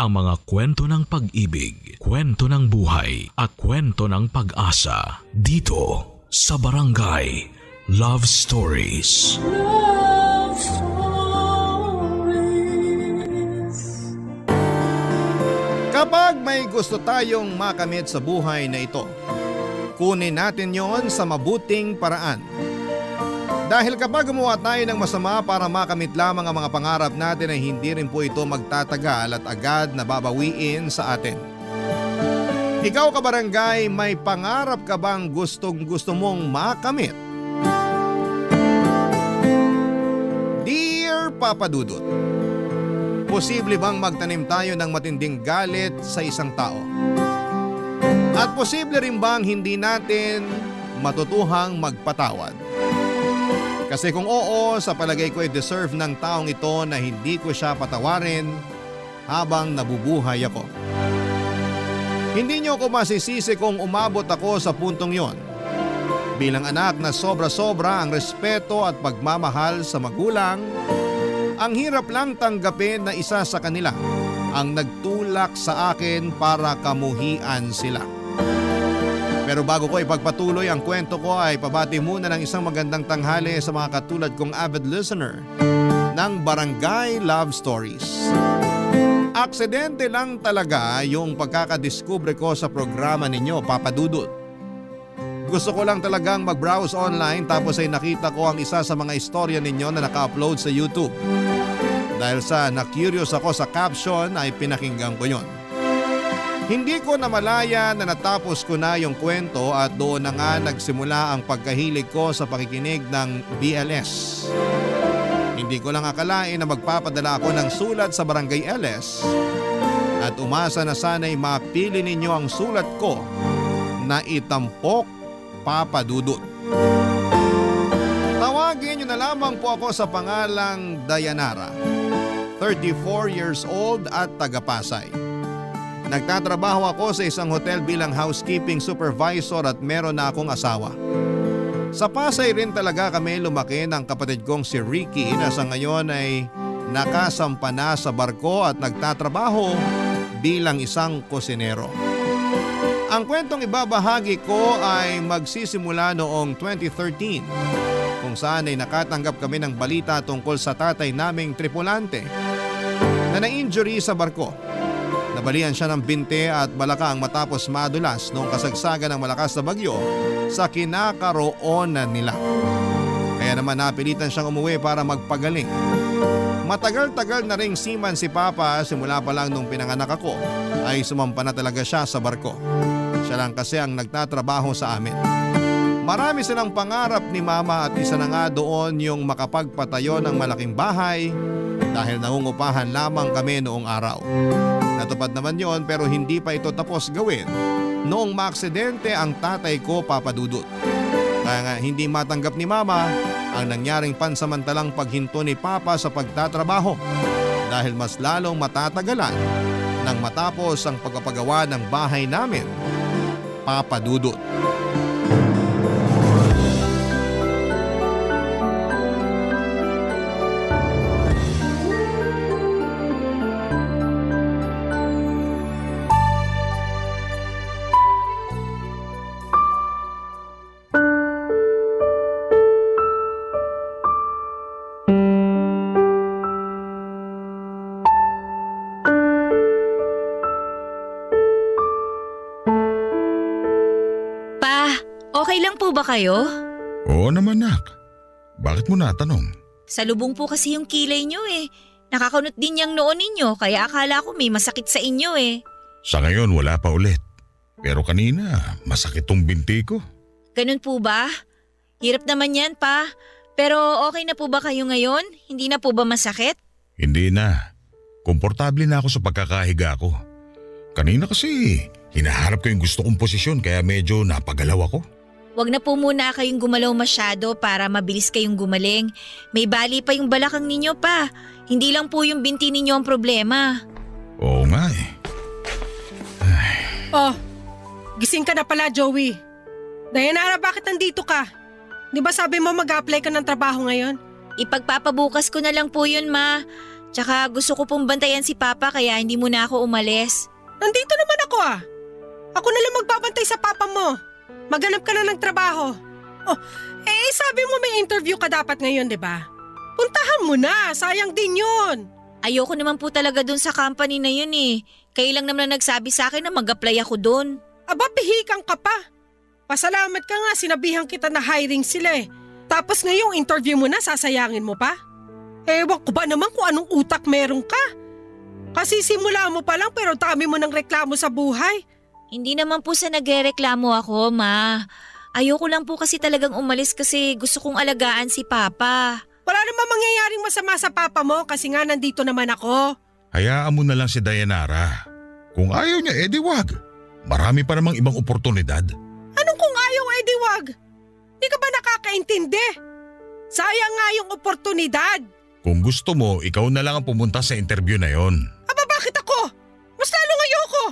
ang mga kwento ng pag-ibig, kwento ng buhay at kwento ng pag-asa dito sa Barangay Love Stories. Love Stories. Kapag may gusto tayong makamit sa buhay na ito, kunin natin yon sa mabuting paraan. Dahil kapag gumawa tayo ng masama para makamit lamang ang mga pangarap natin ay hindi rin po ito magtatagal at agad na babawiin sa atin. Ikaw kabarangay, may pangarap ka bang gustong gusto mong makamit? Dear Papa Dudut, posible bang magtanim tayo ng matinding galit sa isang tao? At posible rin bang hindi natin matutuhang magpatawad? Kasi kung oo, sa palagay ko ay deserve ng taong ito na hindi ko siya patawarin habang nabubuhay ako. Hindi niyo ako masisisi kung umabot ako sa puntong yon. Bilang anak na sobra-sobra ang respeto at pagmamahal sa magulang, ang hirap lang tanggapin na isa sa kanila ang nagtulak sa akin para kamuhian sila. Pero bago ko ipagpatuloy ang kwento ko ay pabati muna ng isang magandang tanghali sa mga katulad kong avid listener ng Barangay Love Stories. Aksidente lang talaga yung pagkakadiskubre ko sa programa ninyo, Papa Dudut. Gusto ko lang talagang mag-browse online tapos ay nakita ko ang isa sa mga istorya ninyo na naka-upload sa YouTube. Dahil sa na-curious ako sa caption ay pinakinggan ko yon. Hindi ko namalaya na natapos ko na yung kwento at doon na nga nagsimula ang pagkahilig ko sa pakikinig ng BLS. Hindi ko lang akalain na magpapadala ako ng sulat sa Barangay LS at umasa na sana'y mapili ninyo ang sulat ko na itampok, Papa Dudut. Tawagin nyo na lamang po ako sa pangalang Dayanara, 34 years old at taga-Pasay. Nagtatrabaho ako sa isang hotel bilang housekeeping supervisor at meron na akong asawa. Sa Pasay rin talaga kami lumaki ng kapatid kong si Ricky na sa ngayon ay nakasampa na sa barko at nagtatrabaho bilang isang kusinero. Ang kwentong ibabahagi ko ay magsisimula noong 2013 kung saan ay nakatanggap kami ng balita tungkol sa tatay naming tripulante na na-injury sa barko. Nabalian siya ng binte at balakang matapos madulas noong kasagsagan ng malakas na bagyo sa kinakaroonan nila. Kaya naman napilitan siyang umuwi para magpagaling. Matagal-tagal na ring seaman si Papa, simula pa lang nung pinanganak ako ay sumampa na talaga siya sa barko. Siya lang kasi ang nagtatrabaho sa amin. Marami silang pangarap ni Mama at isa na nga doon yung makapagpatayo ng malaking bahay dahil nangungupahan lamang kami noong araw. Natupad naman yon pero hindi pa ito tapos gawin noong maaksidente ang tatay ko, Papa Dudut. Kaya nga hindi matanggap ni Mama ang nangyaring pansamantalang paghinto ni Papa sa pagtatrabaho dahil mas lalong matatagalan nang matapos ang pagpapagawa ng bahay namin, Papa Dudut. Okay lang po ba kayo? Oo naman, nak. Bakit mo natanong? Salubong po kasi yung kilay nyo eh. Nakakunot din yung noon ninyo kaya akala ko may masakit sa inyo eh. Sa ngayon wala pa ulit. Pero kanina masakit tong binti ko. Ganun po ba? Hirap naman yan pa. Pero okay na po ba kayo ngayon? Hindi na po ba masakit? Hindi na. Komportable na ako sa pagkakahiga ko. Kanina kasi hinaharap ko yung gusto kong posisyon kaya medyo napagalaw ako. Huwag na po muna kayong gumalaw masyado para mabilis kayong gumaling. May bali pa yung balakang ninyo pa. Hindi lang po yung binti ninyo ang problema. Oo nga eh. Oh, gising ka na pala, Joey. Dayanara, bakit nandito ka? Di ba sabi mo mag-apply ka ng trabaho ngayon? Ipagpapabukas ko na lang po yun, ma. Tsaka gusto ko pong bantayan si Papa kaya hindi muna ako umalis. Nandito naman ako ah. Ako na lang magbabantay sa papa mo. Maghanap ka na ng trabaho. Oh, sabi mo may interview ka dapat ngayon, di ba? Puntahan mo na, sayang din yun. Ayoko naman po talaga dun sa company na yun eh. Kayo lang naman na nagsabi sa akin na mag-apply ako dun. Aba, pihikang ka pa. Pasalamat ka nga, sinabihan kita na hiring sila eh. Tapos ngayong interview mo na, sasayangin mo pa? Ewan ko ba naman kung anong utak meron ka? Kasi simula mo pa lang pero dami mo ng reklamo sa buhay. Hindi naman po sa nagrereklamo ako, Ma. Ayoko lang po kasi talagang umalis kasi gusto kong alagaan si Papa. Wala namang mangyayaring masama sa papa mo kasi nga nandito naman ako. Hayaan mo na lang si Dayanara. Kung ayaw niya, edi wag. Marami pa namang ibang oportunidad. Anong kung ayaw di wag? Di ka ba nakakaintindi? Sayang nga yung oportunidad. Kung gusto mo, ikaw na lang ang pumunta sa interview na yon. Aba bakit ako? Mas lalong ayoko.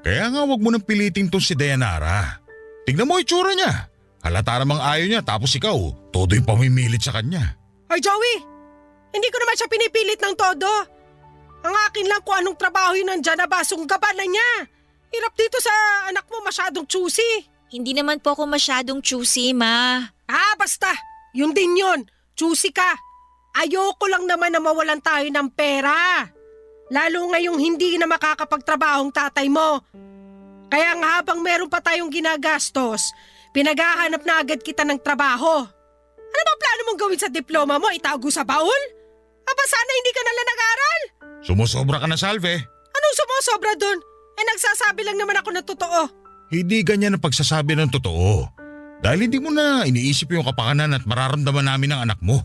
Kaya nga wag mo nang piliting to si Dayanara. Tignan mo itsura niya. Halata namang ayaw niya tapos ikaw, todo yung pamimilit sa kanya. Ay Joey, hindi ko naman siya pinipilit ng todo. Ang akin lang kung anong trabaho yun nandyan na basong gabanan niya. Hirap dito sa anak mo masyadong choosy. Hindi naman po ako masyadong choosy, Ma. Basta. Yun din yun. Choosy ka. Ayoko lang naman na mawalan tayo ng pera. Lalo ngayong hindi na makakapagtrabaho ang tatay mo. Kaya nga habang meron pa tayong ginagastos, pinaghahanap na agad kita ng trabaho. Ano ba plano mong gawin sa diploma mo? Itago sa baul? Aba sana hindi ka nalang nag-aral. Sumusobra ka na, Salve. Anong sumusobra dun? Nagsasabi lang naman ako ng totoo. Hindi ganyan ang pagsasabi ng totoo. Dahil hindi mo na iniisip yung kapakanan at mararamdaman namin ng anak mo.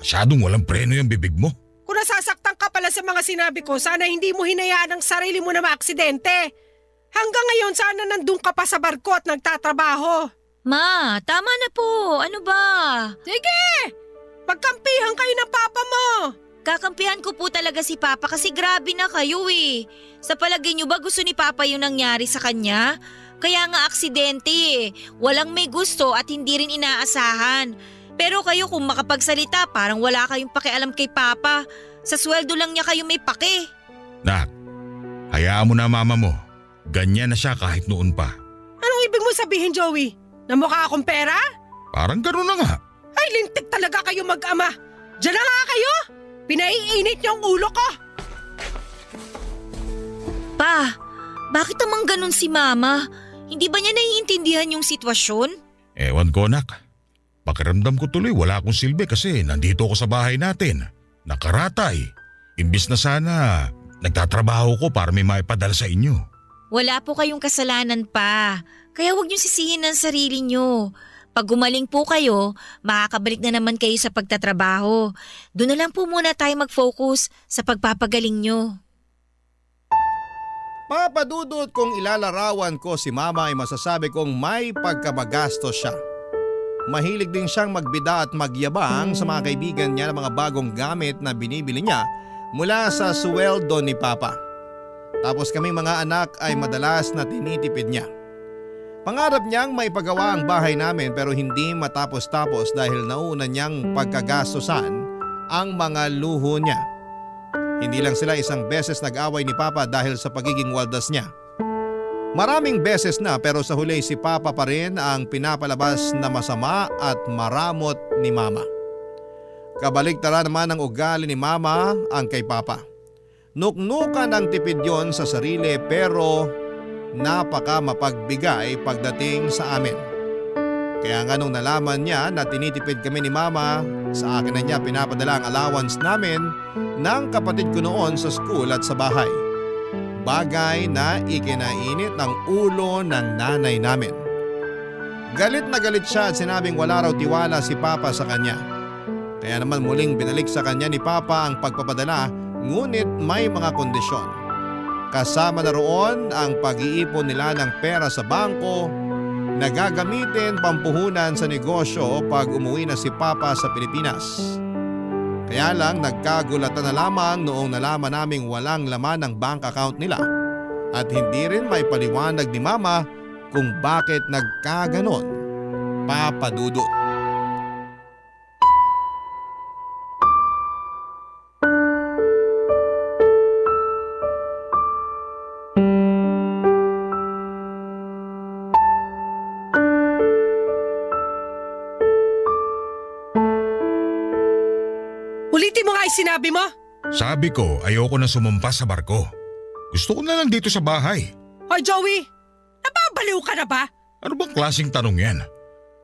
Masyadong walang preno yung bibig mo. Kung nasasaktan ka pala sa mga sinabi ko, sana hindi mo hinayaan ang sarili mo na maaksidente. Hanggang ngayon sana nandun ka pa sa barko at nagtatrabaho. Ma, tama na po. Ano ba? Sige! Pagkampihan kayo ng papa mo! Kakampihan ko po talaga si Papa kasi grabe na kayo eh. Sa palagay niyo ba gusto ni Papa yung nangyari sa kanya? Kaya nga aksidente eh. Walang may gusto at hindi rin inaasahan. Pero kayo kung makapagsalita parang wala kayong pakialam kay Papa. Sa sweldo lang niya kayo may pake. Nak, hayaan mo na mama mo. Ganyan na siya kahit noon pa. Anong ibig mo sabihin, Joey? Na mukha akong pera? Parang gano'n na nga. Ay, lintik talaga kayo mag-ama. Diyan na nga kayo! Pinaiinit niyo ang ulo ko! Pa, bakit naman ganun si Mama? Hindi ba niya naiintindihan yung sitwasyon? Ewan ko, nak. Pakiramdam ko tuloy wala akong silbi kasi nandito ako sa bahay natin. Nakaratay. Imbis na sana nagtatrabaho ko para may maipadala sa inyo. Wala po kayong kasalanan pa. Kaya huwag niyo sisihin ang sarili niyo. Pag gumaling po kayo, makakabalik na naman kayo sa pagtatrabaho. Doon na lang po muna tayo mag-focus sa pagpapagaling niyo. Papadudot kung ilalarawan ko si Mama ay masasabi kong may pagkabagastos siya. Mahilig din siyang magbida at magyabang sa mga kaibigan niya ng mga bagong gamit na binibili niya mula sa sweldo ni Papa. Tapos kaming mga anak ay madalas na tinitipid niya. Pangarap niyang may pagawa ang bahay namin pero hindi matapos-tapos dahil nauna niyang pagkagastosan ang mga luho niya. Hindi lang sila isang beses nag-away ni Papa dahil sa pagiging waldas niya. Maraming beses na pero sa huli si Papa pa rin ang pinapalabas na masama at maramot ni Mama. Kabaligtaran naman ang ugali ni Mama ang kay Papa. Nuknukan ang tipid yon sa sarili pero napaka mapagbigay pagdating sa amin. Kaya nga nung nalaman niya na tinitipid kami ni Mama, sa akin na niya pinapadala ang allowance namin ng kapatid ko noon sa school at sa bahay. Bagay na ikinainit ng ulo ng nanay namin. Galit na galit siya at sinabing wala raw tiwala si Papa sa kanya. Kaya naman muling binalik sa kanya ni Papa ang pagpapadala ngunit may mga kondisyon. Kasama na roon ang pag-iipon nila ng pera sa bangko na gagamitin pampuhunan sa negosyo pag umuwi na si Papa sa Pilipinas. Kaya lang nagkagulatan na lamang noong nalaman naming walang laman ng bank account nila at hindi rin may paliwanag ni Mama kung bakit nagkaganon. Papa Dudut. Ulitin mo nga yung sinabi mo. Sabi ko ayoko na sumampa sa barko. Gusto ko na lang dito sa bahay. Hoy Joey, nababaliw ka na ba? Ano bang klaseng tanong yan?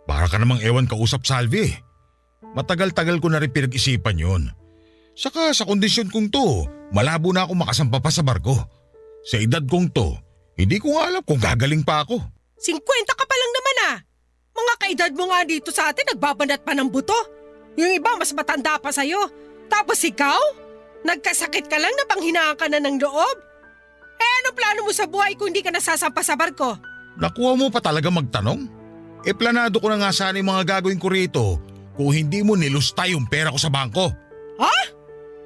Para ka namang ewan kausap Salvi. Matagal-tagal ko na rin pinag-isipan yon. Saka sa kondisyon kong to, malabo na ako makasampa pa sa barko. Sa edad kong to, hindi ko nga alam kung gagaling pa ako. 50 ka pa lang naman ah. Mga kaedad mo nga dito sa atin nagbabanat pa ng buto. Yung iba mas matanda pa sa'yo. Tapos ikaw? Nagkasakit ka lang na panghinaan ka na ng loob? Ano plano mo sa buhay kung hindi ka nasasampa sa barko? Nakuha mo pa talaga magtanong? Planado ko na nga sana yung mga gagawin ko rito kung hindi mo nilusta yung pera ko sa bangko. Ha?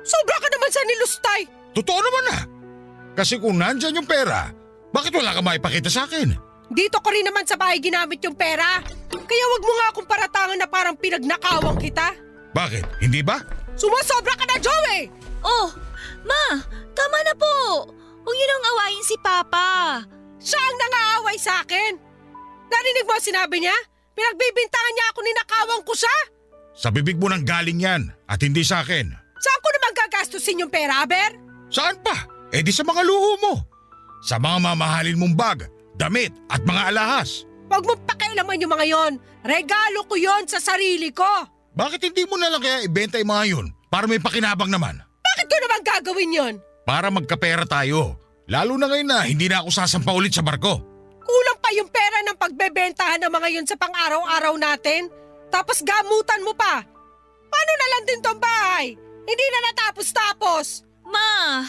Sobra ka naman sa nilustay. Totoo naman na. Kasi kung nandyan yung pera, bakit wala ka maipakita sa akin? Dito ko rin naman sa bahay ginamit yung pera. Kaya wag mo nga akong paratangan na parang pinagnakawang kita. Bakit? Hindi ba? Sumasobra ka na, Joey! Oh, Ma, tama na po. Huwag niyo nang awayin si Papa. Siya ang nangaaway sa akin. Narinig mo ang sinabi niya? Pinagbibintangan niya ako, ninakawang ko siya. Sa bibig mo nang galing yan at hindi sa akin. Saan ko naman gagastusin yung pera, Aber? Saan pa? Di sa mga luho mo. Sa mga mamahalin mong bag, damit at mga alahas. Huwag mo pakialaman yung mga yon. Regalo ko yon sa sarili ko. Bakit hindi mo na lang kaya ibenta yung mga yun para may pakinabang naman? Bakit ko naman gagawin yon? Para magkapera tayo. Lalo na ngayon na hindi na ako sasampa ulit sa barko. Kulang pa yung pera ng pagbebentahan ng mga yon sa pang-araw-araw natin. Tapos gamutan mo pa. Paano na lang din tong bahay? Hindi na natapos-tapos. Ma,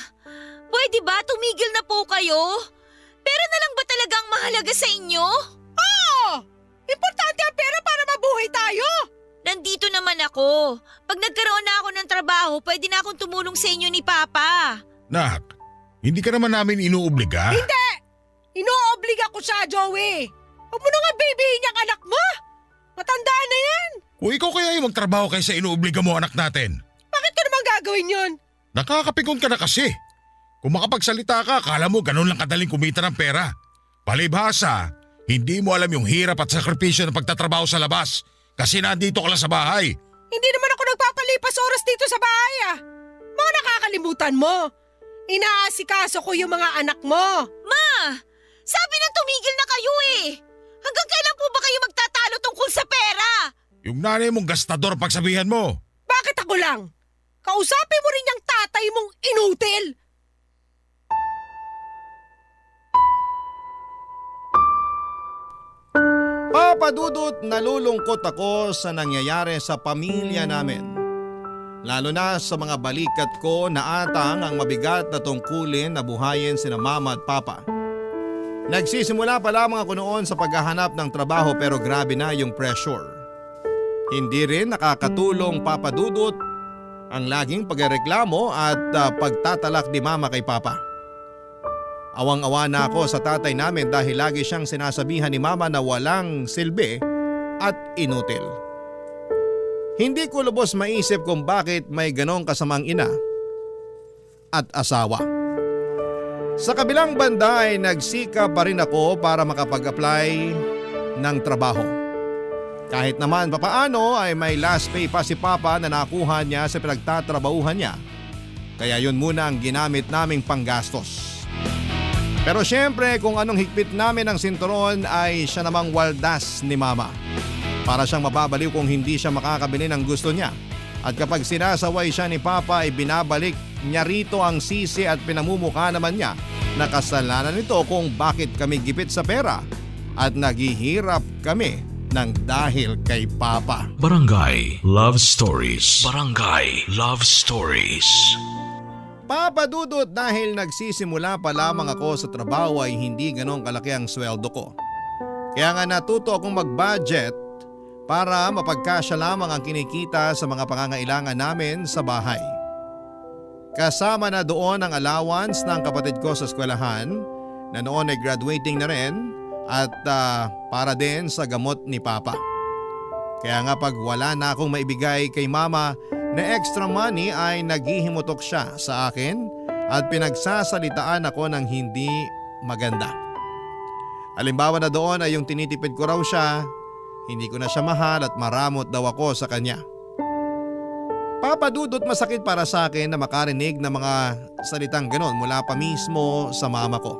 pwede ba tumigil na po kayo? Pera na lang ba talagang mahalaga sa inyo? Oo! Importante ang pera para mabuhay tayo. Nandito naman ako. Pag nagkaroon na ako ng trabaho, pwede na akong tumulong sa inyo ni Papa. Nak, hindi ka naman namin inuobliga. Hindi! Inoobliga ko siya, Joey. Huwag mo na nga babyhin yung anak mo. Matanda na yan. Kung ikaw kaya yung magtrabaho kaysa inuobliga mo anak natin. Bakit ko naman gagawin yun? Nakakapikon ka na kasi. Kung makapagsalita ka, akala mo ganun lang kadaling kumita ng pera. Palibhasa, hindi mo alam yung hirap at sakripisyo ng pagtatrabaho sa labas kasi nandito ka lang sa bahay. Hindi naman ako nagpapalipas oras dito sa bahay ah. Mga nakakalimutan mo. Inaasikaso ko yung mga anak mo. Ma, sabi na tumigil na kayo eh. Hanggang kailan po ba kayo magtatalo tungkol sa pera? Yung nanay mong gastador pagsabihan mo. Bakit ako lang? Kausapin mo rin yung tatay mong inutil. Papa Dudut, nalulungkot ako sa nangyayari sa pamilya namin. Lalo na sa mga balikat ko na atang ang mabigat na tungkulin na buhayin sina Mama at Papa. Nagsisimula pa lamang ako noon sa paghahanap ng trabaho pero grabe na yung pressure. Hindi rin nakakatulong Papa Dudut ang laging pagreklamo at pagtatalak ni Mama kay Papa. Awang-awa na ako sa tatay namin dahil lagi siyang sinasabihan ni Mama na walang silbi at inutil. Hindi ko lubos maisip kung bakit may ganong kasamang ina at asawa. Sa kabilang banda ay nagsika pa rin ako para makapag-apply ng trabaho. Kahit naman papaano ay may last pay pa si Papa na nakuha niya sa pinagtatrabahuhan niya. Kaya yun muna ang ginamit naming panggastos. Pero syempre kung anong higpit namin ng sinturon ay siya namang waldas ni Mama. Para siyang mababaliw kung hindi siya makakabili ng gusto niya. At kapag sinasaway siya ni Papa ay binabalik niya rito ang sisi at pinamumukha naman niya na kasalanan nito kung bakit kami gipit sa pera at naghihirap kami ng dahil kay Papa. Barangay Love Stories. Barangay Love Stories. Papa Dudut, dahil nagsisimula pa lamang ako sa trabaho ay hindi ganong kalaki ang sweldo ko. Kaya nga natuto akong mag-budget para mapagkasya lamang ang kinikita sa mga pangangailangan namin sa bahay. Kasama na doon ang allowance ng kapatid ko sa eskwelahan na noon ay graduating na rin at para din sa gamot ni Papa. Kaya nga pag wala na akong maibigay kay Mama na extra money ay naghihimutok siya sa akin at pinagsasalitaan ako ng hindi maganda. Halimbawa na doon ay yung tinitipid ko raw siya, hindi ko na siya mahal at maramot daw ako sa kanya. Papadudot masakit para sa akin na makarinig ng mga salitang ganon mula pa mismo sa mama ko.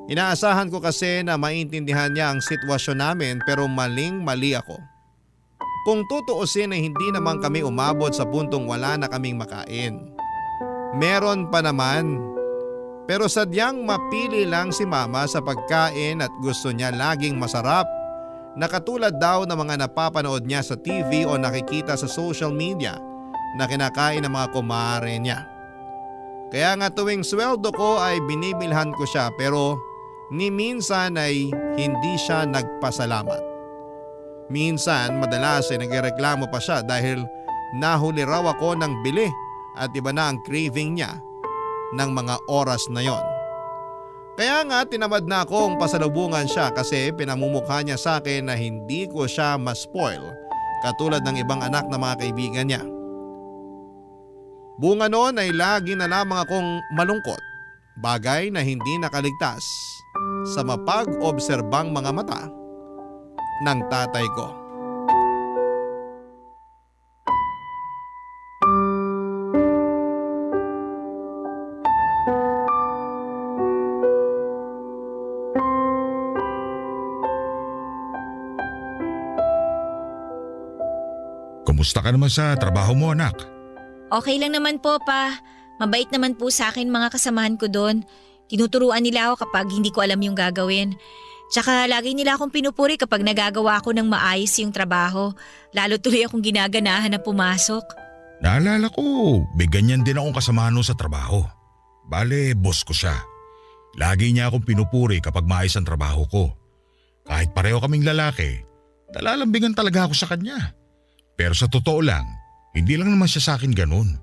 Inaasahan ko kasi na maintindihan niya ang sitwasyon namin pero maling-mali ako. Kung tutuusin ay hindi naman kami umabot sa puntong wala na kaming makain. Meron pa naman. Pero sadyang mapili lang si mama sa pagkain at gusto niya laging masarap na katulad daw ng mga napapanood niya sa TV o nakikita sa social media na kinakain ng mga kumare niya. Kaya nga tuwing sweldo ko ay binibilhan ko siya pero ni minsan ay hindi siya nagpasalamat. Minsan madalas ay nagreklamo pa siya dahil nahuli raw ako ng bili at iba na ang craving niya ng mga oras na yon. Kaya nga tinamad na akong pasalubungan siya kasi pinamumukha niya sa akin na hindi ko siya ma-spoil katulad ng ibang anak na mga kaibigan niya. Bunga noon ay lagi na lamang akong malungkot, bagay na hindi nakaligtas sa mapag-obserbang mga mata ng tatay ko. Kumusta ka naman sa trabaho mo, anak? Okay lang naman po, pa. Mabait naman po sa akin mga kasamahan ko doon. Tinuturuan nila ako kapag hindi ko alam yung gagawin. Tsaka lagi nila akong pinupuri kapag nagagawa ko ng maayos yung trabaho. Lalo tuloy akong ginaganahan na pumasok. Naalala ko, may ganyan din akong kasamahan sa trabaho. Bale, boss ko siya. Lagi niya akong pinupuri kapag maayos ang trabaho ko. Kahit pareho kaming lalaki, nalalambingan talaga ako sa kanya. Pero sa totoo lang, hindi lang naman siya sa akin ganun.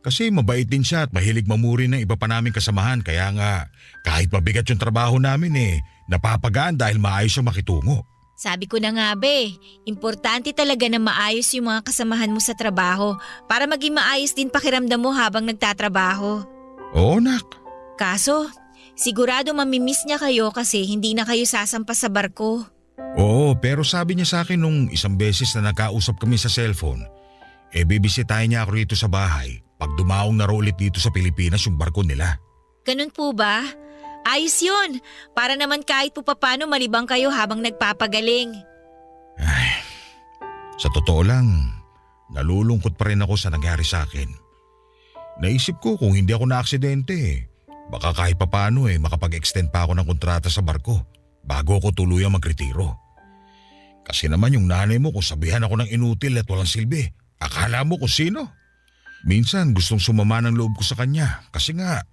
Kasi mabait din siya at mahilig mamuri ng iba pa naming kasamahan kaya nga kahit mabigat yung trabaho namin napapagaan dahil maayos siyang makitungo. Sabi ko na nga be, importante talaga na maayos yung mga kasamahan mo sa trabaho para maging maayos din pakiramdam mo habang nagtatrabaho. Oo, nak. Kaso, sigurado mamimiss niya kayo kasi hindi na kayo sasampa sa barko. Oo, pero sabi niya sa akin nung isang beses na nagkausap kami sa cellphone, bibisitahin niya ako rito sa bahay pag dumaong na ulit dito sa Pilipinas yung barko nila. Ganun po ba? Ayos yun. Para naman kahit po papano malibang kayo habang nagpapagaling. Ay, sa totoo lang, nalulungkot pa rin ako sa nangyari sa akin. Naisip ko kung hindi ako na-aksidente, baka kahit papano makapag-extend pa ako ng kontrata sa barko bago ako tuluyang magretiro. Kasi naman yung nanay mo kung sabihan ako ng inutil at walang silbi, akala mo kung sino? Minsan gustong sumama ng loob ko sa kanya kasi nga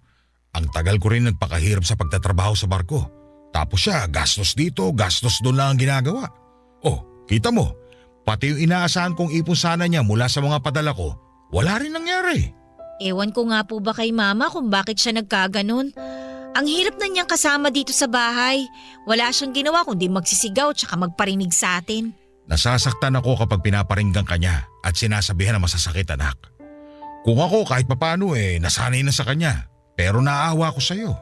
ang tagal ko rin nagpakahirap sa pagtatrabaho sa barko. Tapos siya gastos dito, gastos doon lang ang ginagawa. Oh, kita mo, pati yung inaasahan kong ipon sana niya mula sa mga padala ko, wala rin nangyari. Ewan ko nga po ba kay mama kung bakit siya nagkaganon. Ang hirap na niyang kasama dito sa bahay. Wala siyang ginawa kundi magsisigaw tsaka magparinig sa atin. Nasasaktan ako kapag pinaparinggan ka niya at sinasabihan na masasakit, anak. Kung ako kahit papano nasanay na sa kanya, pero naaawa ko sa'yo.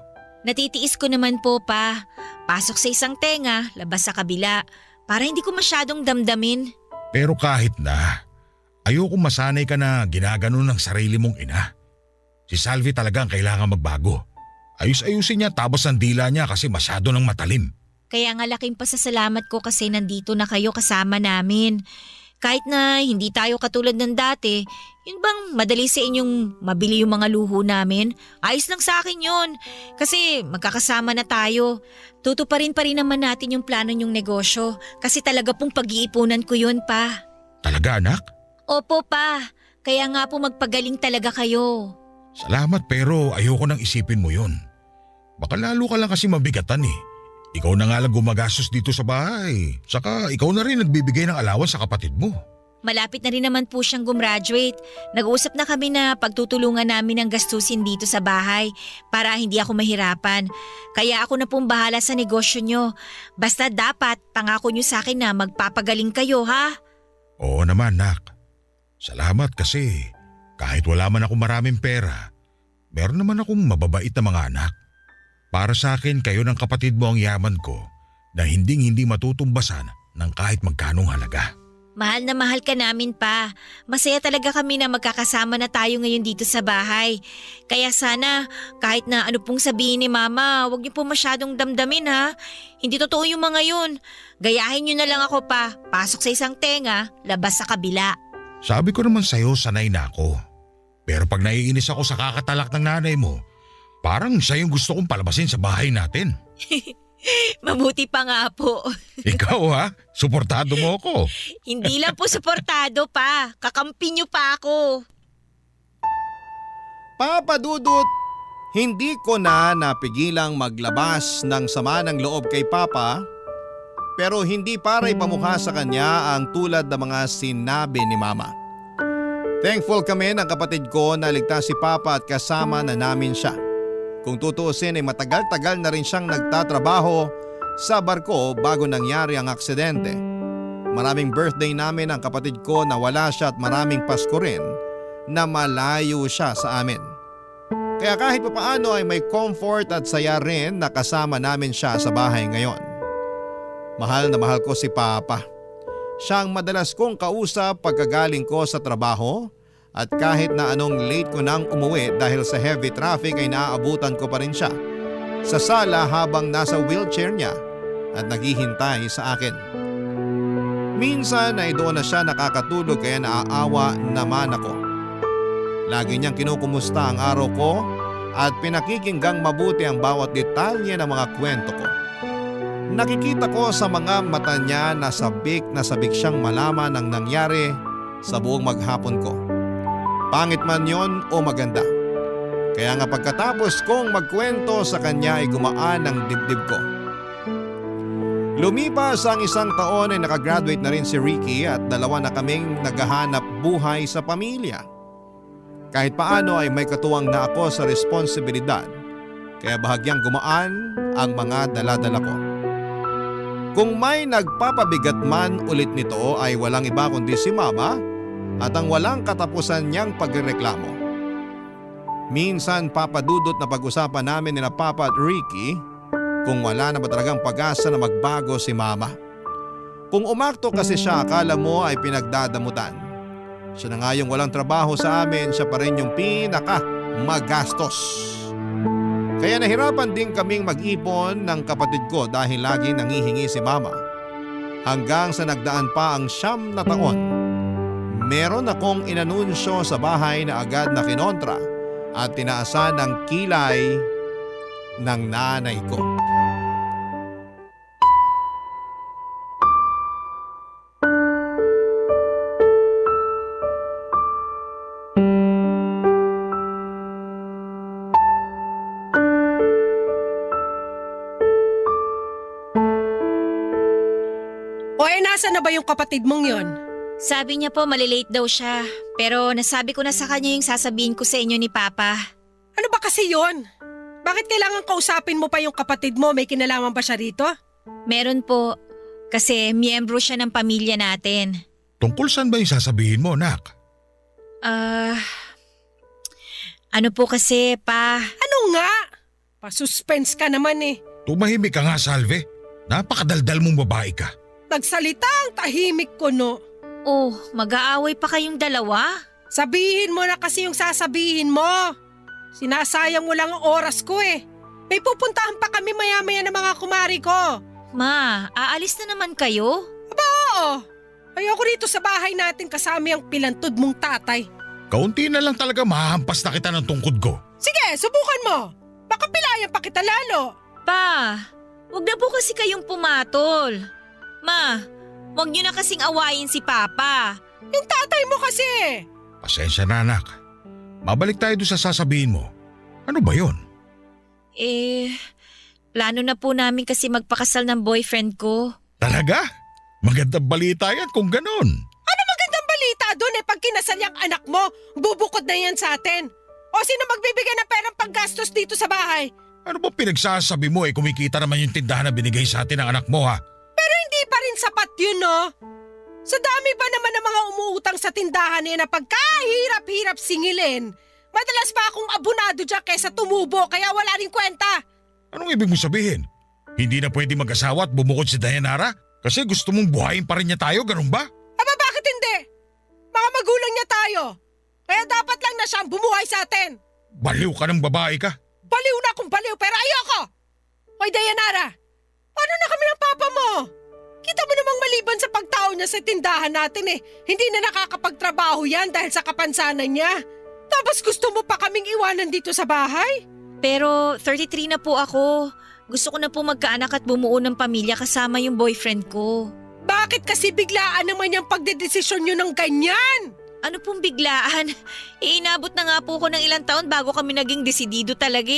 Natitiis ko naman po pa. Pasok sa isang tenga, labas sa kabila, para hindi ko masyadong damdamin. Pero kahit na, ayoko masanay ka na ginaganon ng sarili mong ina. Si Salvi talagang kailangan magbago. Ayus-ayusin niya tapos ang dila niya kasi masyado nang matalim. Kaya nga laking pasasalamat ko kasi nandito na kayo kasama namin. Kahit na hindi tayo katulad ng dati, yun bang madali sa inyong mabili yung mga luho namin? Ayos lang sa akin yun. Kasi magkakasama na tayo. Tutuparin pa rin naman natin yung plano nyong negosyo. Kasi talaga pong pag-iipunan ko yun pa. Talaga, anak? Opo pa. Kaya nga po magpagaling talaga kayo. Salamat pero ayoko nang isipin mo yun. Baka lalo ka lang kasi mabigatan Ikaw na nga lang gumagastos dito sa bahay. Saka ikaw na rin nagbibigay ng allowance sa kapatid mo. Malapit na rin naman po siyang gumraduate. Nag-uusap na kami na pagtutulungan namin ang gastusin dito sa bahay para hindi ako mahirapan. Kaya ako na pong bahala sa negosyo nyo. Basta dapat pangako nyo sa akin na magpapagaling kayo, ha? Oo naman, nak. Salamat kasi kahit wala man akong maraming pera, meron naman akong mababait na mga anak. Para sa akin, kayo ng kapatid mo ang yaman ko na hindi matutumbasan ng kahit magkanong halaga. Mahal na mahal ka namin pa. Masaya talaga kami na magkakasama na tayo ngayon dito sa bahay. Kaya sana kahit na ano pong sabihin ni Mama, huwag niyo po masyadong damdamin ha. Hindi totoo yung mga yun. Gayahin niyo na lang ako pa. Pasok sa isang tenga, labas sa kabila. Sabi ko naman sa'yo, sanay na ako. Pero pag naiinis ako sa kakatalak ng nanay mo, parang siya yung gusto kong palabasin sa bahay natin. Mabuti pa nga po. Ikaw ha, suportado mo ako. Hindi lang po suportado pa. Kakampi niyo pa ako. Papa Dudut, hindi ko na napigilang maglabas ng sama ng loob kay Papa, pero hindi para ipamukha sa kanya ang tulad ng mga sinabi ni Mama. Thankful kami ng kapatid ko na ligtas si Papa at kasama na namin siya. Kung tutuusin ay matagal-tagal na rin siyang nagtatrabaho sa barko bago nangyari ang aksidente. Maraming birthday namin ang kapatid ko na wala siya at maraming Pasko rin na malayo siya sa amin. Kaya kahit papaano ay may comfort at saya rin na kasama namin siya sa bahay ngayon. Mahal na mahal ko si Papa. Siya ang madalas kong kausap pagkagaling ko sa trabaho. At kahit na anong late ko nang umuwi dahil sa heavy traffic ay naaabutan ko pa rin siya sa sala habang nasa wheelchair niya at naghihintay sa akin. Minsan ay doon na siya nakakatulog kaya naaawa naman ako. Lagi niyang kinukumusta ang araw ko at pinakikinggang mabuti ang bawat detalye ng mga kwento ko. Nakikita ko sa mga mata niya na sabik siyang malaman ang nangyari sa buong maghapon ko. Pangit man yon o maganda. Kaya nga pagkatapos kong magkwento sa kanya ay gumaan ang dibdib ko. Lumipas ang isang taon ay nakagraduate na rin si Ricky at dalawa na kaming naghahanap buhay sa pamilya. Kahit paano ay may katuwang na ako sa responsibilidad kaya bahagyang gumaan ang mga dala-dala ko. Kung may nagpapabigat man ulit nito ay walang iba kundi si Mama at ang walang katapusan niyang pagrereklamo. Minsan papadudot na pag-usapan namin nila Papa at Ricky kung wala na ba talagang pag-asa na magbago si Mama. Kung umakto kasi siya akala mo ay pinagdadamutan. Siya na nga yung walang trabaho sa amin, siya pa rin yung pinaka magastos. Kaya nahirapan din kaming mag-ipon ng kapatid ko dahil lagi nangihingi si Mama. Hanggang sa nagdaan pa ang 9 na taon. Meron akong inanunsyo sa bahay na agad na kinontra at tinaasan ng kilay ng nanay ko. Nasaan na ba yung kapatid mong yon? Sabi niya po malilate daw siya. Pero nasabi ko na sa kanya yung sasabihin ko sa inyo ni Papa. Ano ba kasi yon? Bakit kailangan kausapin mo pa yung kapatid mo? May kinalaman ba siya rito? Meron po. Kasi miyembro siya ng pamilya natin. Tungkol saan ba yung sasabihin mo, Nak? Ano po kasi, Pa? Ano nga? Pa-suspense ka naman eh. Tumahimik ka nga, Salve. Napakadaldal mong babae ka. Nagsalita ang tahimik ko, no? Oh, mag-aaway pa kayong dalawa? Sabihin mo na kasi yung sasabihin mo. Sinasayang mo lang ang oras ko eh. May pupuntahan pa kami maya-maya ng mga kumari ko. Ma, aalis na naman kayo? Oo. Ayoko rito sa bahay natin kasama yung pilantod mong tatay. Kaunti na lang talaga mahampas na kita ng tungkod ko. Sige, subukan mo. Baka pilayan pa kita lalo. Pa, wag na po kasi kayong pumatol. Ma, wag niyo na kasing awayin si Papa. Yung tatay mo kasi. Pasensya na, anak. Mabalik tayo doon sa sasabihin mo. Ano ba yon? Plano na po namin kasi magpakasal ng boyfriend ko. Talaga? Magandang balita yan kung ganon. Ano magandang balita doon eh pag kinasal yung anak mo, bubukod na yan sa atin. O sino magbibigay ng perang paggastos dito sa bahay? Ano ba pinagsasabi mo kumikita naman yung tindahan na binigay sa atin ng anak mo ha? Pero hindi pa rin sapat yun, no? Sa dami ba naman ng mga umuutang sa tindahan niya na pagkahirap-hirap singilin, madalas pa akong abunado dyan kaysa tumubo kaya wala rin kwenta. Anong ibig mong sabihin? Hindi na pwede mag-asawa at bumukod si Dayanara? Kasi gusto mong buhayin pa rin niya tayo, ganun ba? Aba bakit magulang niya tayo. Kaya dapat lang na siyang bumuhay sa atin. Baliw ka ng babae ka. Baliw na kung baliw pero ayoko! Hoy Dayanara, paano na kami ng papa mo? Kita mo namang maliban sa pagtao niya sa tindahan natin hindi na nakakapagtrabaho yan dahil sa kapansanan niya. Tapos gusto mo pa kaming iwanan dito sa bahay? Pero 33 na po ako. Gusto ko na po magkaanak at bumuo ng pamilya kasama yung boyfriend ko. Bakit kasi biglaan naman yung pagdedesisyon nyo ng ganyan? Ano pong biglaan? Inabot na nga po ko ng ilang taon bago kami naging desidido talaga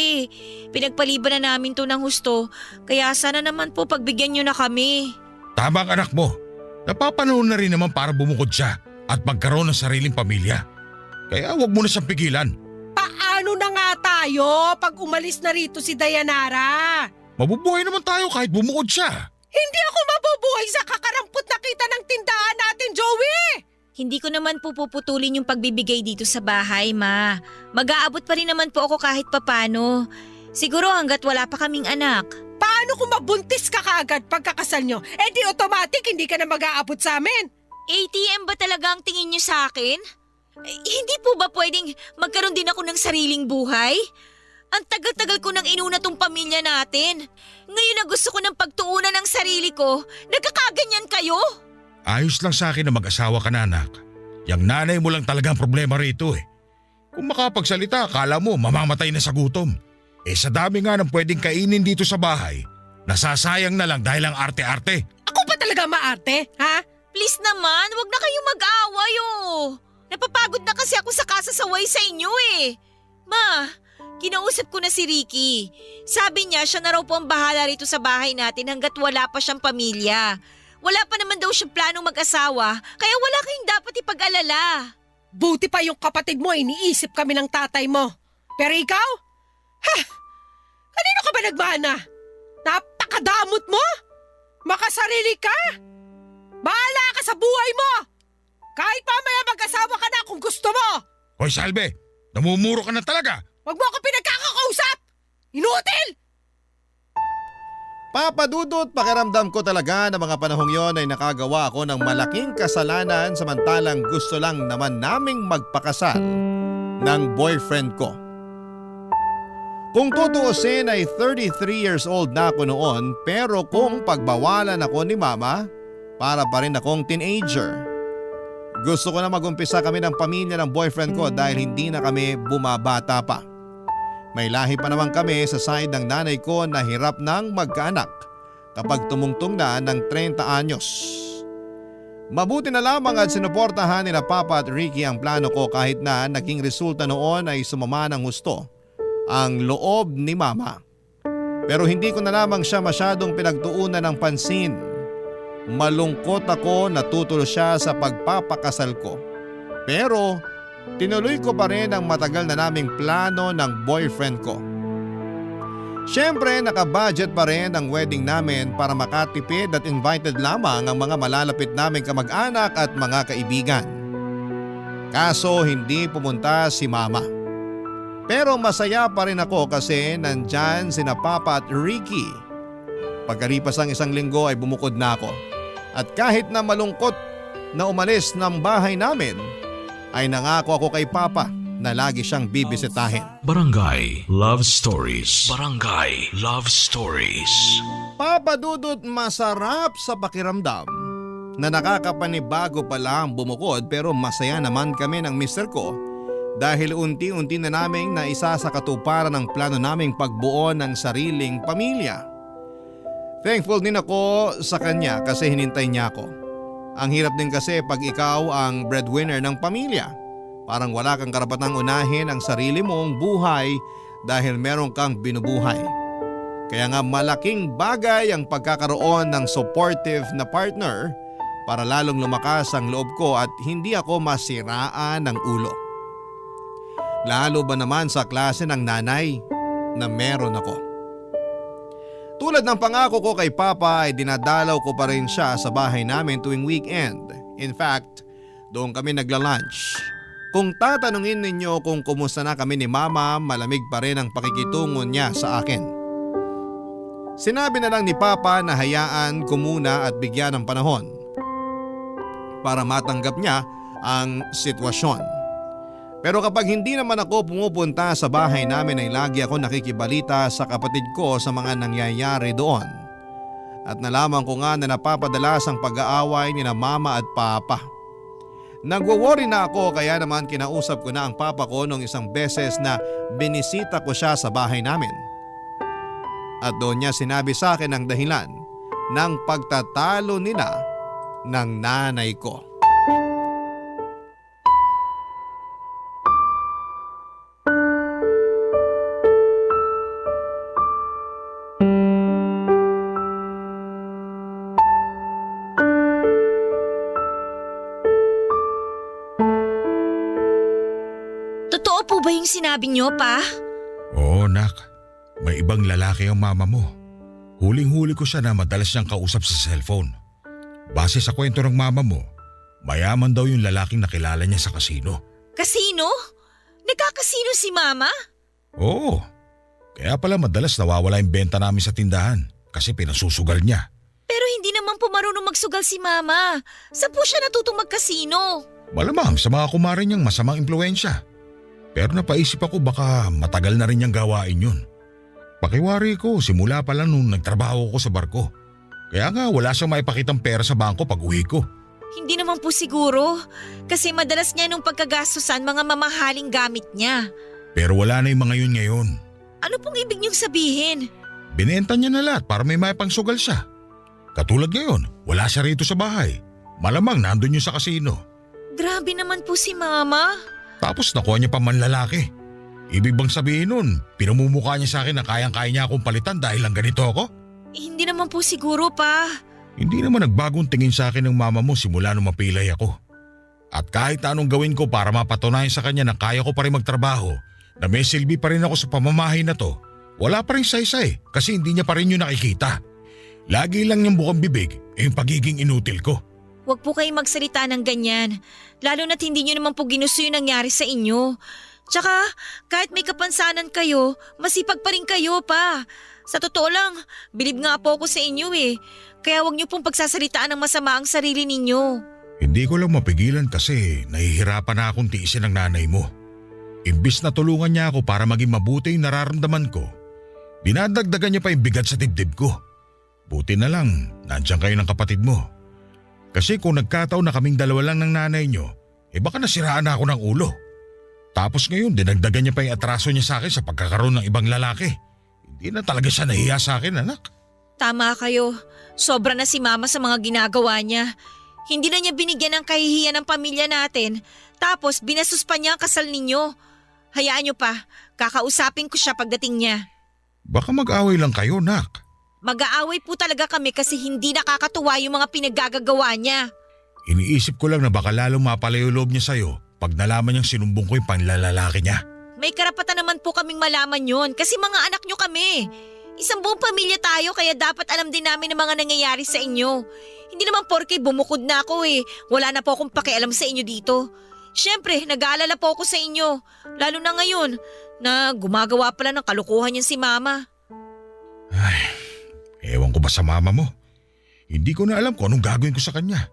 Pinagpaliban na namin to ng husto, kaya sana naman po pagbigyan nyo na kami. Tama ang anak mo. Napapanahon na rin naman para bumukod siya at magkaroon ng sariling pamilya. Kaya huwag mo na siyang pigilan. Paano na nga tayo pag umalis na rito si Dayanara? Mabubuhay naman tayo kahit bumukod siya. Hindi ako mabubuhay sa kakarampot na kita ng tindahan natin, Joey! Hindi ko naman po puputulin yung pagbibigay dito sa bahay, Ma. Mag-aabot pa rin naman po ako kahit papano. Siguro hanggat wala pa kaming anak. Paano kung mabuntis ka kaagad pagkakasal nyo? Di automatic hindi ka na mag-aabot sa amin. ATM ba talaga ang tingin niyo sa akin? Hindi po ba pwedeng magkaroon din ako ng sariling buhay? Ang tagal-tagal ko nang inuna tong pamilya natin. Ngayon na gusto ko ng pagtuunan ng sarili ko, nagkakaganyan kayo? Ayos lang sa akin na mag-asawa ka na, anak. Yang nanay mo lang talaga ang problema rito Kung makapagsalita, akala mo mamamatay na sa gutom. Sa dami nga ng pwedeng kainin dito sa bahay, nasasayang na lang dahil ang arte-arte. Ako pa talaga maarte, ha? Please naman, wag na kayong mag-away Napapagod na kasi ako sa kasasaway sa inyo Ma, kinausap ko na si Ricky. Sabi niya siya na raw po ang bahala rito sa bahay natin hanggat wala pa siyang pamilya. Wala pa naman daw siyang planong mag-asawa, kaya wala kayong dapat ipag-alala. Buti pa yung kapatid mo, iniisip kami ng tatay mo. Pero ikaw? Kanino ka ba nagmana? Napakadamot mo? Makasarili ka? Bahala ka sa buhay mo! Kahit mamaya mag-asawa ka na kung gusto mo! Hoy Salve, namumuro ka na talaga. Huwag mo ako pinagkakakausap! Inutil! Papadudot, pakiramdam ko talaga na mga panahong yon ay nakagawa ako ng malaking kasalanan samantalang gusto lang naman naming magpakasal ng boyfriend ko. Kung tutuusin ay 33 years old na ako noon pero kung pagbawalan ako ni mama, para pa rin akong teenager. Gusto ko na magumpisa kami ng pamilya ng boyfriend ko dahil hindi na kami bumabata pa. May lahi pa naman kami sa side ng nanay ko na hirap nang magkaanak kapag tumungtong na ng 30 anyos. Mabuti na lamang at sinuportahan ni na Papa at Ricky ang plano ko kahit na naging resulta noon ay sumama ng husto ang loob ni Mama. Pero hindi ko na lamang siya masyadong pinagtuunan ng pansin. Malungkot ako na tutulo siya sa pagpapakasal ko. Pero tinuloy ko pa rin ang matagal na naming plano ng boyfriend ko. Siyempre nakabudget pa rin ang wedding namin para makatipid at invited lamang ang mga malalapit naming kamag-anak at mga kaibigan. Kaso hindi pumunta si Mama. Pero masaya pa rin ako kasi nandyan sina Papa at Ricky. Pagkalipas ang isang linggo ay bumukod na ako. At kahit na malungkot na umalis ng bahay namin, ay nangako ako kay Papa na lagi siyang bibisitahin. Barangay Love Stories. Barangay Love Stories. Papa Dudut, masarap sa pakiramdam na nakakapanibago pa lang bumukod pero masaya naman kami ng mister ko dahil unti-unti na naming naisa sa katuparan ng plano naming pagbuo ng sariling pamilya. Thankful din ako sa kanya kasi hinintay niya ako. Ang hirap din kasi pag ikaw ang breadwinner ng pamilya. Parang wala kang karapatang unahin ang sarili mong buhay dahil meron kang binubuhay. Kaya nga malaking bagay ang pagkakaroon ng supportive na partner para lalong lumakas ang loob ko at hindi ako masiraan ng ulo. Lalo ba naman sa klase ng nanay na meron ako. Tulad ng pangako ko kay Papa ay dinadalaw ko pa rin siya sa bahay namin tuwing weekend. In fact, doon kami nagla-lunch. Kung tatanungin ninyo kung kumusta na kami ni Mama, malamig pa rin ang pakikitungo niya sa akin. Sinabi na lang ni Papa na hayaan ko muna at bigyan ng panahon para matanggap niya ang sitwasyon. Pero kapag hindi naman ako pumupunta sa bahay namin ay lagi ako nakikibalita sa kapatid ko sa mga nangyayari doon. At nalaman ko nga na napapadalas ang pag-aaway ni na mama at papa. Nagwo-worry na ako kaya naman kinausap ko na ang papa ko nung isang beses na binisita ko siya sa bahay namin. At doon niya sinabi sa akin ang dahilan ng pagtatalo nila ng nanay ko. Totoo po ba yung sinabi niyo, pa? Oo, nak. May ibang lalaki ang mama mo. Huling-huli ko siya na madalas niyang kausap sa cellphone. Base sa kwento ng mama mo, mayaman daw yung lalaking nakilala niya sa kasino. Kasino? Nagkakasino si mama? Oo. Kaya pala madalas nawawala yung benta namin sa tindahan kasi pinasusugal niya. Pero hindi naman po marunong magsugal si mama. Saan po siya natutong magkasino? Malamang sa mga kumare niyang masamang impluensya. Pero napaisip ako baka matagal na rin niyang gawain yun. Pakiwari ko simula pa lang nung nagtrabaho ko sa barko. Kaya nga wala siyang maipakitang pera sa bangko pag uwi ko. Hindi naman po siguro. Kasi madalas niya nung pagkagastusan mga mamahaling gamit niya. Pero wala na yung mga yun ngayon. Ano pong ibig niyong sabihin? Binenta niya na lahat para may maipangsugal siya. Katulad ngayon, wala siya rito sa bahay. Malamang nandun yun sa kasino. Grabe naman po si mama. Tapos nakuha niya pa manlalaki. Ibig bang sabihin nun, pinamumukha niya sa akin na kayang-kaya niya akong palitan dahil lang ganito ako? Hindi naman po siguro, pa. Hindi naman nagbagong tingin sa akin ng mama mo simula nung mapilay ako. At kahit anong gawin ko para mapatunayan sa kanya na kaya ko pa rin magtrabaho, na may silbi pa rin ako sa pamamahay na to, wala pa rin saysay kasi hindi niya pa rin yun nakikita. Lagi lang niyang bukang bibig yung pagiging inutil ko. Huwag po kayong magsalita ng ganyan. Lalo na't hindi nyo naman po ginusto yung nangyari sa inyo. Tsaka, kahit may kapansanan kayo, masipag pa rin kayo, pa. Sa totoo lang, bilib nga po ako sa inyo eh. Kaya huwag nyo pong pagsasalitaan ng masama ang sarili ninyo. Hindi ko lang mapigilan kasi nahihirapan na akong tiisin ng nanay mo. Imbis na tulungan niya ako para maging mabuti yung nararamdaman ko, dinadagdagan niya pa yung bigat sa dibdib ko. Buti na lang, nandiyan kayo ng kapatid mo. Kasi kung nagkataon na kaming dalawa lang ng nanay niyo, baka nasiraan na ako ng ulo. Tapos ngayon, dinagdagan niya pa yung atraso niya sa akin sa pagkakaroon ng ibang lalaki. Hindi na talaga siya nahiya sa akin, anak. Tama kayo. Sobra na si mama sa mga ginagawa niya. Hindi na niya binigyan ng kahihiyan ng pamilya natin. Tapos binasus pa niya ang kasal ninyo. Hayaan niyo pa. Kakausapin ko siya pagdating niya. Baka mag-away lang kayo, nak. Mag-aaway po talaga kami kasi hindi nakakatuwa yung mga pinaggagawa niya. Iniisip ko lang na baka lalong mapalayo loob niya sa'yo pag nalaman niyang sinumbong ko yung panlalalaki niya. May karapatan naman po kaming malaman yon kasi mga anak niyo kami. Isang buong pamilya tayo kaya dapat alam din namin ang mga nangyayari sa inyo. Hindi naman porke bumukod na ako eh. Wala na po akong pakialam sa inyo dito. Siyempre, nag-aalala po ako sa inyo. Lalo na ngayon na gumagawa pala ng kalukuhan yan si mama. Ay, ewan ko ba sa mama mo? Hindi ko na alam kung anong gagawin ko sa kanya.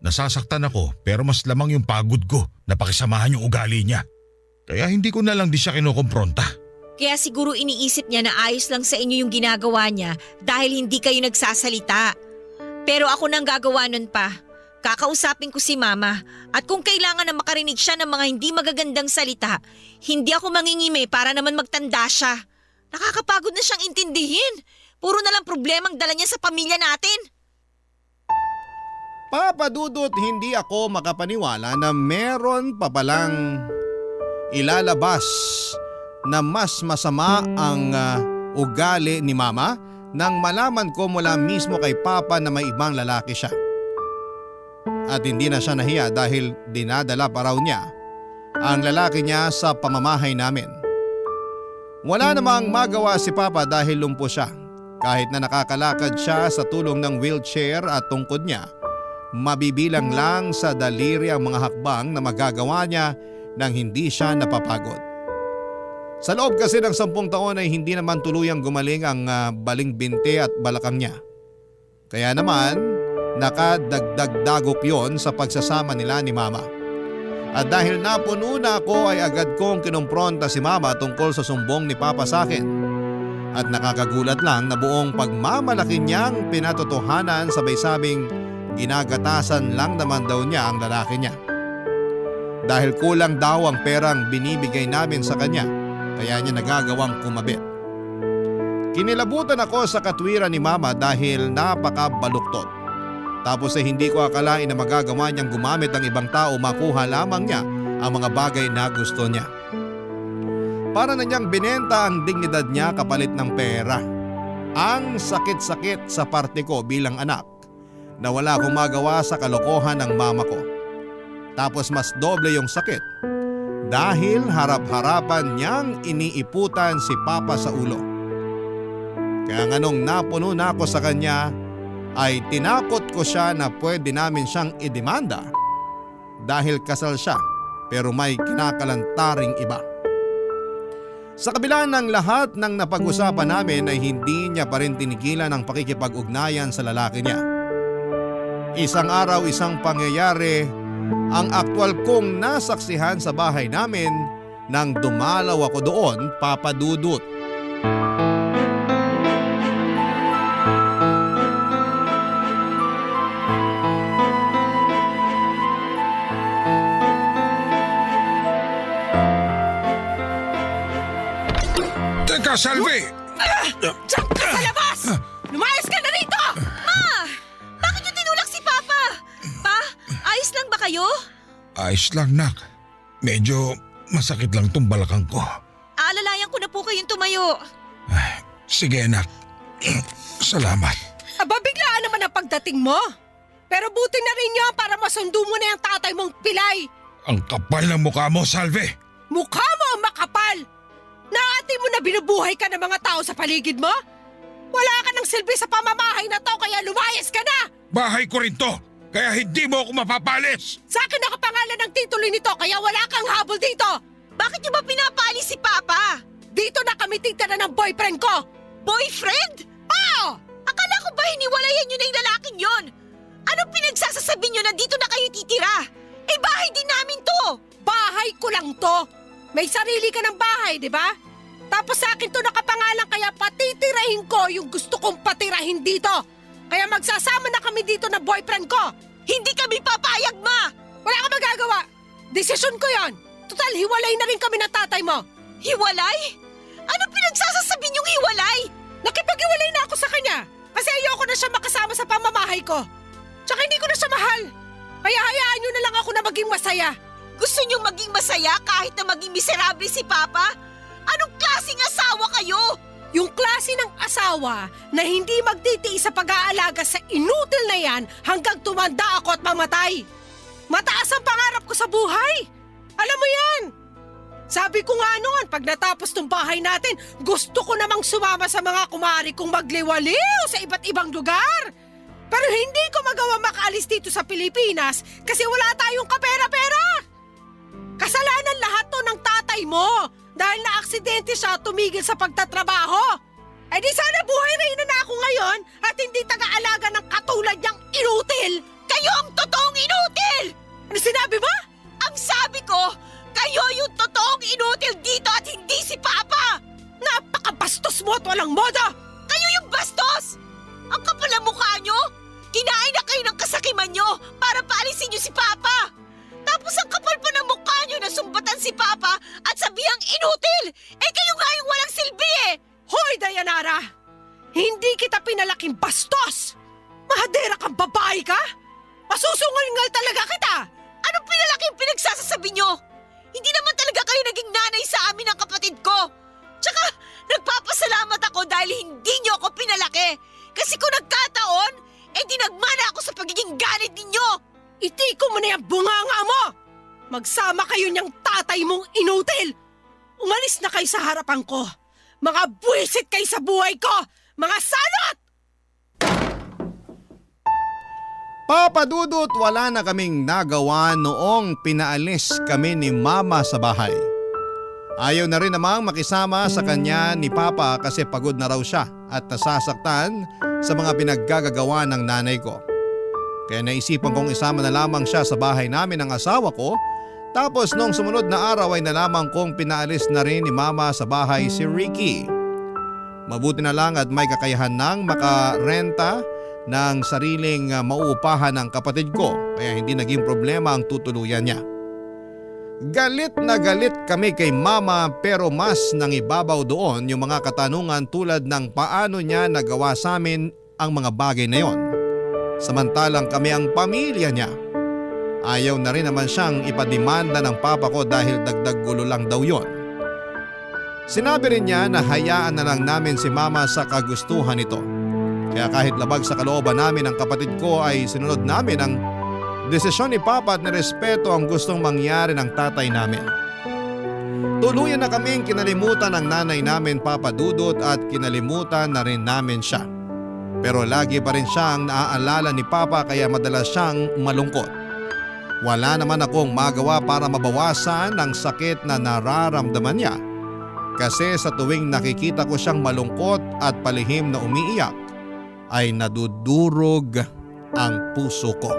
Nasasaktan ako pero mas lamang yung pagod ko na pakisamahan yung ugali niya. Kaya hindi ko na lang di siya kinukompronta. Kaya siguro iniisip niya na ayos lang sa inyo yung ginagawa niya dahil hindi kayo nagsasalita. Pero ako nang gagawa nun pa. Kakausapin ko si mama at kung kailangan na makarinig siya ng mga hindi magagandang salita, hindi ako mangingime para naman magtanda siya. Nakakapagod na siyang intindihin. Puro na lang problemang dala niya sa pamilya natin. Papa Dudut, hindi ako makapaniwala na meron pa palang ilalabas na mas masama ang ugali ni mama nang malaman ko mula mismo kay Papa na may ibang lalaki siya. At hindi na siya nahiya dahil dinadala pa raw niya ang lalaki niya sa pamamahay namin. Wala namang magawa si Papa dahil lumpo siya. Kahit na nakakalakad siya sa tulong ng wheelchair at tungkod niya, mabibilang lang sa daliri ang mga hakbang na magagawa niya nang hindi siya napapagod. Sa loob kasi ng 10 taon ay hindi naman tuluyang gumaling ang baling binte at balakang niya. Kaya naman, nakadagdag-dagok yon sa pagsasama nila ni Mama. At dahil napuno na ako ay agad kong kinumpronta si Mama tungkol sa sumbong ni Papa sa akin. At nakakagulat lang na buong pagmamalaki niyang pinatotohanan sabay sabing ginagatasan lang naman daw niya ang lalaki niya. Dahil kulang daw ang perang binibigay namin sa kanya kaya niya nagagawang kumabit. Kinilabutan ako sa katwiran ni Mama dahil napakabaluktot. Tapos ay hindi ko akalain na magagawa niyang gumamit ng ibang tao makuha lamang niya ang mga bagay na gusto niya. Para na niyang binenta ang dignidad niya kapalit ng pera. Ang sakit-sakit sa parte ko bilang anak na wala akong magawa sa kalokohan ng mama ko. Tapos mas doble yung sakit dahil harap-harapan niyang iniiputan si Papa sa ulo. Kaya nga nung napuno na ako sa kanya ay tinakot ko siya na pwede namin siyang idemanda dahil kasal siya pero may kinakalantaring iba. Sa kabila ng lahat ng napag-usapan namin ay hindi niya pa rin tinigilan ang pakikipag-ugnayan sa lalaki niya. Isang araw, isang pangyayari ang aktwal kong nasaksihan sa bahay namin nang dumalaw ako doon, Papa Dudut. Teka, Salvi! Diyan ka sa labas! Lumayas ka na rito! Bakit niyo tinulak si Papa? Pa, ayos lang ba kayo? Ayos lang, nak. Medyo masakit lang tong balakang ko. Aalalayan ko na po kayong tumayo. Sige, anak. Salamat. Aba, biglaan naman ang pagdating mo. Pero buti na rin yun para masundo mo na yung tatay mong pilay. Ang kapal ng mukha mo, Salvi! Mukha mo ang makapal! Naati mo na binubuhay ka ng mga tao sa paligid mo? Wala ka ng silbi sa pamamahay na to kaya lumayas ka na! Bahay ko rin to, kaya hindi mo ako mapapalis! Sa akin nakapangalan ng titulo nito kaya wala kang habol dito! Bakit niyo ba pinapaalis si Papa? Dito na kami titira ng boyfriend ko! Boyfriend? Oo! Akala ko ba hiniwalayan niyo na yung lalaking yon? Anong pinagsasasabi niyo na dito na kayo titira? Eh bahay din namin to! Bahay ko lang to! May sarili ka ng bahay, di ba? Tapos sa akin to nakapangalan kaya patitirahin ko yung gusto kong patirahin dito. Kaya magsasama na kami dito ng boyfriend ko. Hindi kami papayag, Ma! Wala ka magagawa. Desisyon ko yon. Total, hiwalay na rin kami ng tatay mo. Hiwalay? Ano pinagsasasabi niyong hiwalay? Nakipag-hiwalay na ako sa kanya. Kasi ayoko na siya makasama sa pamamahay ko. Tsaka hindi ko na siya mahal. Kaya hayaan niyo na lang ako na maging masaya. Gusto niyong maging masaya kahit na maging miserable si Papa? Anong klaseng asawa kayo? Yung klase ng asawa na hindi magtitiis sa pag-aalaga sa inutil na yan hanggang tumanda ako at mamatay. Mataas ang pangarap ko sa buhay. Alam mo yan. Sabi ko nga noon, pag natapos tong bahay natin, gusto ko namang sumama sa mga kumari kong magliwaliw sa iba't ibang lugar. Pero hindi ko magawa makaalis dito sa Pilipinas kasi wala tayong kapera-pera. Kasalanan lahat to ng tatay mo dahil na-aksidente siya tumigil sa pagtatrabaho. Eh di sana buhay reyna na ako ngayon at hindi taga-alaga ng katulad niyang inutil. Kayo ang totoong inutil! Ano sinabi mo? Ang sabi ko, kayo yung totoong inutil dito at hindi si Papa! Napakabastos mo at walang modo! Kayo yung bastos! Ang kapal ang mukha nyo! Kinain na kayo ng kasakiman nyo para paalisin nyo si Papa! Tapos ang kapal pa ng mukha nyo na sumbatan si Papa at sabihang inutil! Eh kayo nga yung walang silbi eh! Hoy, Dayanara! Hindi kita pinalaking bastos! Mahadera kang babae ka? Masusungal-ngal talaga kita! Anong pinalaking pinagsasasabi nyo? Hindi naman talaga kayo naging nanay sa amin ng kapatid ko! Tsaka, nagpapasalamat ako dahil hindi nyo ako pinalaki! Kasi kung nagkataon, eh dinagmana ako sa pagiging ganit ninyo! Itiko mo na yung bunganga mo! Magsama kayo niyang tatay mong inutil! Umalis na kayo sa harapan ko! Mga buwisit kayo sa buhay ko! Mga salot! Papa Dudut, wala na kaming nagawa noong pinaalis kami ni Mama sa bahay. Ayaw na rin namang makisama sa kanya ni Papa kasi pagod na raw siya at nasasaktan sa mga pinaggagawa ng nanay ko. Kaya naisipan kong isama na lamang siya sa bahay namin ng asawa ko Tapos nung sumunod na araw ay nalaman kong pinaalis na rin ni Mama sa bahay si Ricky. Mabuti na lang at may kakayahan nang makarenta ng sariling mauupahan ng kapatid ko kaya hindi naging problema ang tutuluyan niya. Galit na galit kami kay Mama pero mas nangibabaw doon yung mga katanungan tulad ng paano niya nagawa sa amin ang mga bagay na yon. Samantalang kami ang pamilya niya. Ayaw na rin naman siyang ipademanda ng papa ko dahil dagdag gulo lang daw yon. Sinabi rin niya na hayaan na lang namin si Mama sa kagustuhan nito. Kaya kahit labag sa kalooban namin ang kapatid ko ay sinunod namin ang desisyon ni Papa at nirespeto ang gustong mangyari ng tatay namin. Tuluyan na kaming kinalimutan ng nanay namin Papa Dudut at kinalimutan na rin namin siya. Pero lagi pa rin siyang naaalala ni Papa kaya madalas siyang malungkot. Wala naman akong magawa para mabawasan ang sakit na nararamdaman niya. Kasi sa tuwing nakikita ko siyang malungkot at palihim na umiiyak, ay nadudurog ang puso ko.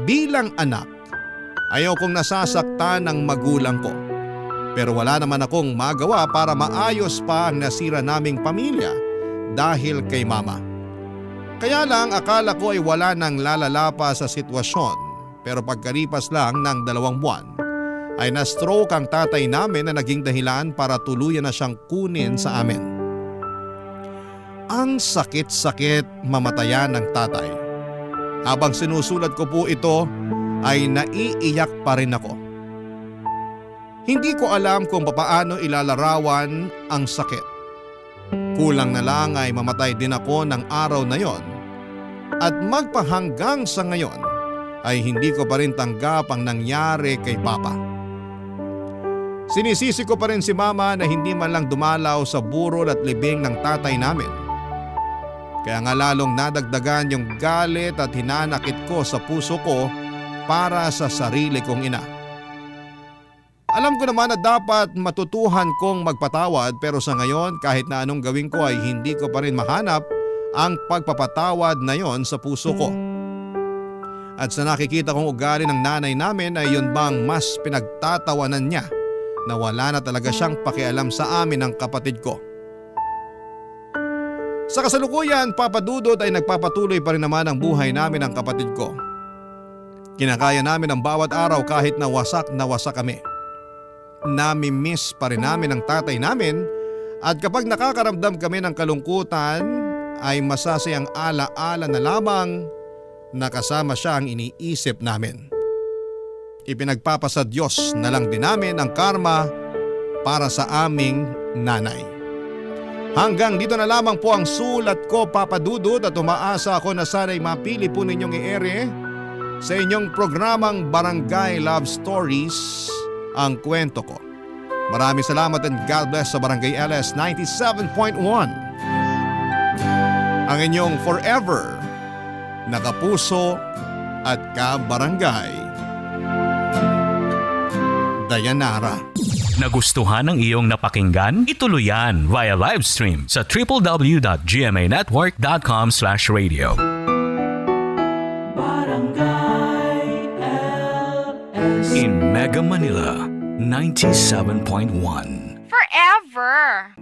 Bilang anak, ayaw kong nasasaktan ng magulang ko. Pero wala naman akong magawa para maayos pa ang nasira naming pamilya dahil kay Mama. Kaya lang akala ko ay wala nang lalala pa sa sitwasyon. Pero pagkalipas lang ng 2 buwan ay na-stroke ang tatay namin na naging dahilan para tuluyan na siyang kunin sa amin. Ang sakit-sakit mamatayan ng tatay. Habang sinusulat ko po ito ay naiiyak pa rin ako. Hindi ko alam kung papaano ilalarawan ang sakit. Kulang na lang ay mamatay din ako ng araw na yon. At magpahanggang sa ngayon ay hindi ko pa rin tanggap ang nangyari kay Papa. Sinisisi ko pa rin si Mama na hindi man lang dumalaw sa burol at libing ng tatay namin. Kaya nga lalong nadagdagan yung galit at hinanakit ko sa puso ko para sa sarili kong ina. Alam ko naman na dapat matutuhan kong magpatawad pero sa ngayon kahit na anong gawin ko ay hindi ko pa rin mahanap ang pagpapatawad na yon sa puso ko. At sa nakikita kong ugali ng nanay namin ay yun bang mas pinagtatawanan niya na wala na talaga siyang pakialam sa amin ng kapatid ko. Sa kasalukuyan, Papa Dudut ay nagpapatuloy pa rin naman ang buhay namin ng kapatid ko. Kinakaya namin ang bawat araw kahit na wasak kami. Nami-miss pa rin namin ang tatay namin at kapag nakakaramdam kami ng kalungkutan ay masasayang ala-ala na lamang nakasama siya ang iniisip namin. Ipinagpapasa Diyos na lang din namin ang karma para sa aming nanay. Hanggang dito na lamang po ang sulat ko, Papa Dudut, at umaasa ako na sana'y mapili po ninyong i-ere sa inyong programang Barangay Love Stories ang kwento ko. Maraming salamat and God bless sa Barangay LS 97.1. Ang inyong forever nakapuso at kabarangay, Dayanara. Nagustuhan ng iyong napakinggan? Ituloy yan via live stream sa www.gmanetwork.com/radio. Barangay LS. In Mega Manila, 97.1. Forever.